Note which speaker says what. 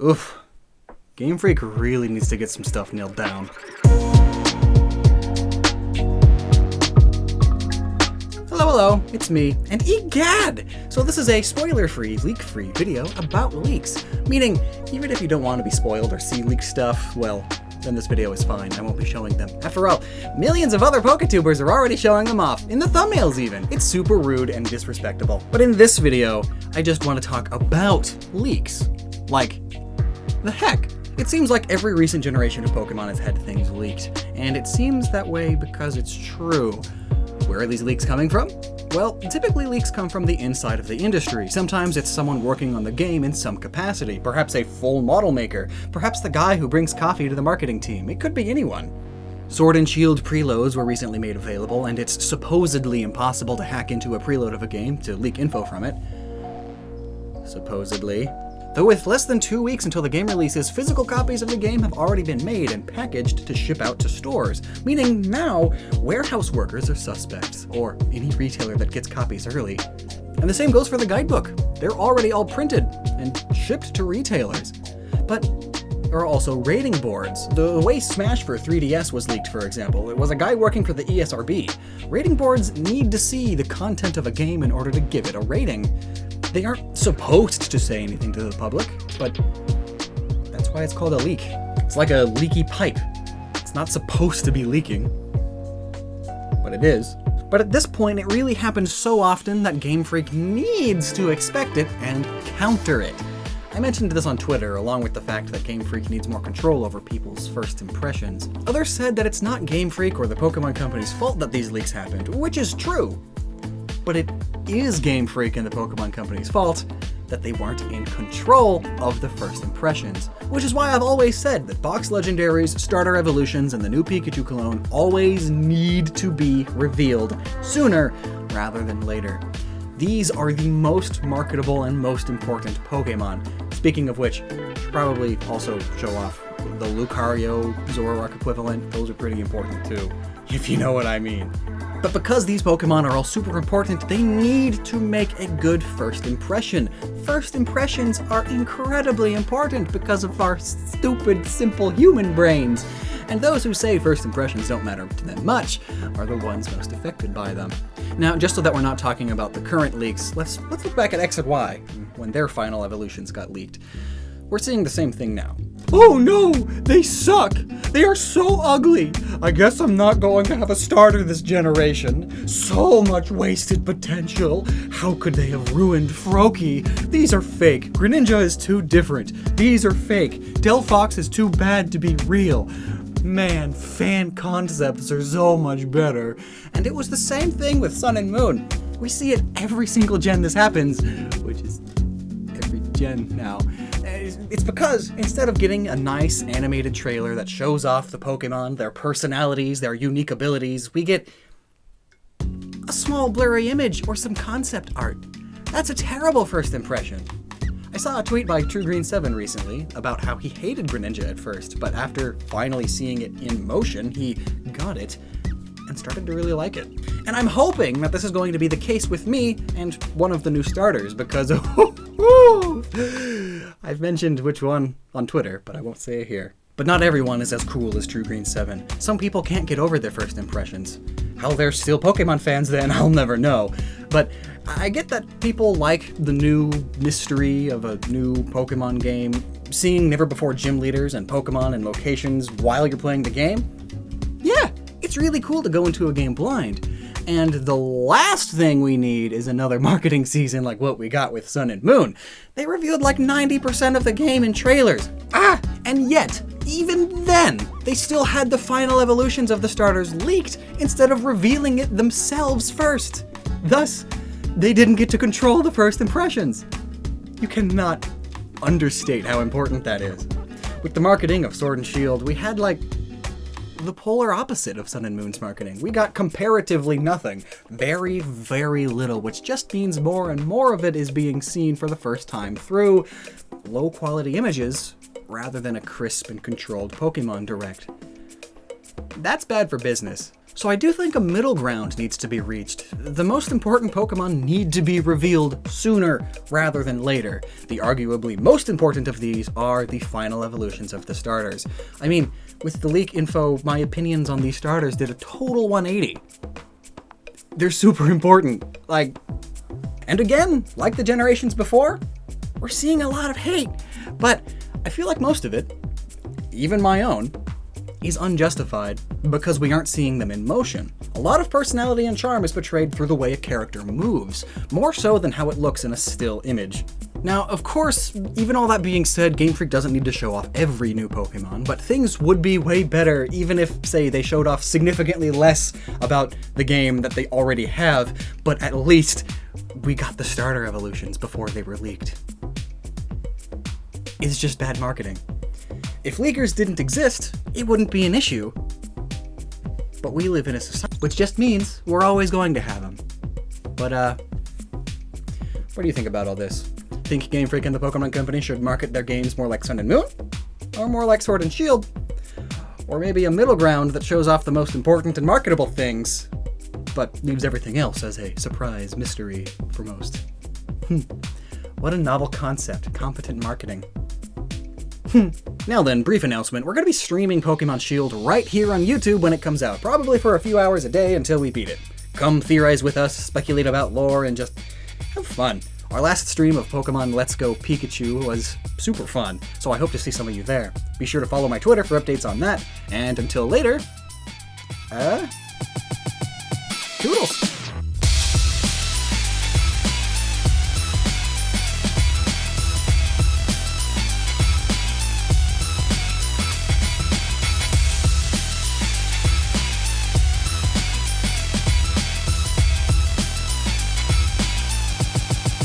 Speaker 1: Oof. Game Freak really needs to get some stuff nailed down. Hello, it's me, and egad! So this is a spoiler-free, leak-free video about leaks. Meaning, even if you don't want to be spoiled or see leaked stuff, well, then this video is fine. I won't be showing them. After all, millions of other PokeTubers are already showing them off, in the thumbnails even. It's super rude and disrespectable. But in this video, I just want to talk about leaks. Like, the heck? It seems like every recent generation of Pokemon has had things leaked, and it seems that way because it's true. Where are these leaks coming from? Well, typically leaks come from the inside of the industry. Sometimes it's someone working on the game in some capacity, perhaps a full model maker, perhaps the guy who brings coffee to the marketing team. It could be anyone. Sword and Shield preloads were recently made available, and it's supposedly impossible to hack into a preload of a game to leak info from it. Supposedly. Though with less than 2 weeks until the game releases, physical copies of the game have already been made and packaged to ship out to stores, meaning now warehouse workers are suspects, or any retailer that gets copies early. And the same goes for the guidebook. They're already all printed and shipped to retailers. But there are also rating boards. The way Smash for 3DS was leaked, for example, it was a guy working for the ESRB. Rating boards need to see the content of a game in order to give it a rating. They aren't supposed to say anything to the public, but that's why it's called a leak. It's like a leaky pipe. It's not supposed to be leaking, but it is. But at this point, it really happens so often that Game Freak needs to expect it and counter it. I mentioned this on Twitter, along with the fact that Game Freak needs more control over people's first impressions. Others said that it's not Game Freak or the Pokemon Company's fault that these leaks happened, which is true. But it is Game Freak and the Pokemon Company's fault that they weren't in control of the first impressions. Which is why I've always said that box legendaries, starter evolutions, and the new Pikachu clone always need to be revealed sooner rather than later. These are the most marketable and most important Pokemon. Speaking of which, should probably also show off the Lucario Zoroark equivalent. Those are pretty important too, if you know what I mean. But because these Pokemon are all super important, they need to make a good first impression. First impressions are incredibly important because of our stupid, simple human brains. And those who say first impressions don't matter to them much are the ones most affected by them. Now, just so that we're not talking about the current leaks, let's look back at X and Y, when their final evolutions got leaked. We're seeing the same thing now. Oh no! They suck! They are so ugly! I guess I'm not going to have a starter this generation. So much wasted potential. How could they have ruined Froakie? These are fake. Greninja is too different. These are fake. Delphox is too bad to be real. Man, fan concepts are so much better. And it was the same thing with Sun and Moon. We see it every single gen this happens, which is every gen now. It's because instead of getting a nice animated trailer that shows off the Pokemon, their personalities, their unique abilities, we get a small blurry image or some concept art. That's a terrible first impression. I saw a tweet by TrueGreen7 recently about how he hated Greninja at first, but after finally seeing it in motion, he got it and started to really like it. And I'm hoping that this is going to be the case with me and one of the new starters, because I've mentioned which one on Twitter, but I won't say it here. But not everyone is as cool as TrueGreen7. Some people can't get over their first impressions. How they're still Pokemon fans then, I'll never know. But I get that people like the new mystery of a new Pokemon game, seeing never-before gym leaders and Pokemon and locations while you're playing the game. Yeah, it's really cool to go into a game blind. And the last thing we need is another marketing season like what we got with Sun and Moon. They revealed like 90% of the game in trailers. And yet, even then, they still had the final evolutions of the starters leaked instead of revealing it themselves first. Thus, they didn't get to control the first impressions. You cannot understate how important that is. With the marketing of Sword and Shield, we had like the polar opposite of Sun and Moon's marketing. We got comparatively nothing. Very, very little, which just means more and more of it is being seen for the first time through low-quality images rather than a crisp and controlled Pokemon Direct. That's bad for business. So I do think a middle ground needs to be reached. The most important Pokemon need to be revealed sooner rather than later. The arguably most important of these are the final evolutions of the starters. I mean, with the leak info, my opinions on these starters did a total 180. They're super important. And again, like the generations before, we're seeing a lot of hate. But I feel like most of it, even my own, is unjustified because we aren't seeing them in motion. A lot of personality and charm is portrayed through the way a character moves, more so than how it looks in a still image. Now, of course, even all that being said, Game Freak doesn't need to show off every new Pokemon, but things would be way better even if, say, they showed off significantly less about the game that they already have, but at least we got the starter evolutions before they were leaked. It's just bad marketing. If leakers didn't exist, it wouldn't be an issue. But we live in a society, which just means we're always going to have them. But, what do you think about all this? Think Game Freak and the Pokemon Company should market their games more like Sun and Moon? Or more like Sword and Shield? Or maybe a middle ground that shows off the most important and marketable things, but leaves everything else as a surprise mystery for most? What a novel concept, competent marketing. Now then, brief announcement. We're going to be streaming Pokemon Shield right here on YouTube when it comes out, probably for a few hours a day until we beat it. Come theorize with us, speculate about lore, and just have fun. Our last stream of Pokemon Let's Go Pikachu was super fun, so I hope to see some of you there. Be sure to follow my Twitter for updates on that, and until later, toodles!